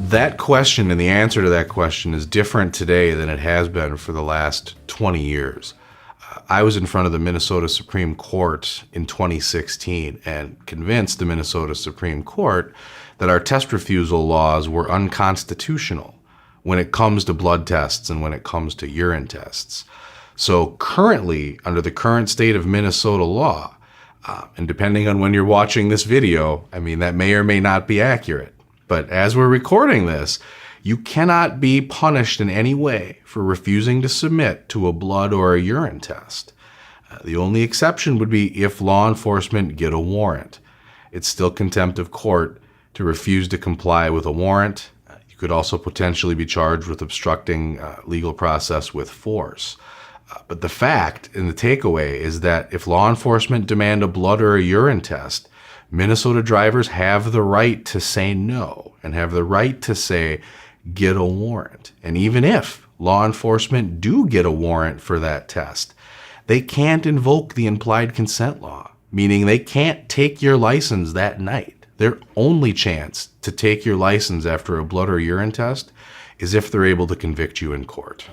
That question and the answer to that question is different today than it has been for the last 20 years. I was in front of the Minnesota Supreme Court in 2016 and convinced the Minnesota Supreme Court that our test refusal laws were unconstitutional when it comes to blood tests and when it comes to urine tests. So currently, under the current state of Minnesota law, and depending on when you're watching this video, I mean, that may or may not be accurate. But as we're recording this, you cannot be punished in any way for refusing to submit to a blood or a urine test. The only exception would be if law enforcement get a warrant. It's still contempt of court to refuse to comply with a warrant. You could also potentially be charged with obstructing legal process with force. But the fact and the takeaway is that if law enforcement demand a blood or a urine test, Minnesota drivers have the right to say no and have the right to say, get a warrant. And even if law enforcement do get a warrant for that test, they can't invoke the implied consent law, meaning they can't take your license that night. Their only chance to take your license after a blood or urine test is if they're able to convict you in court.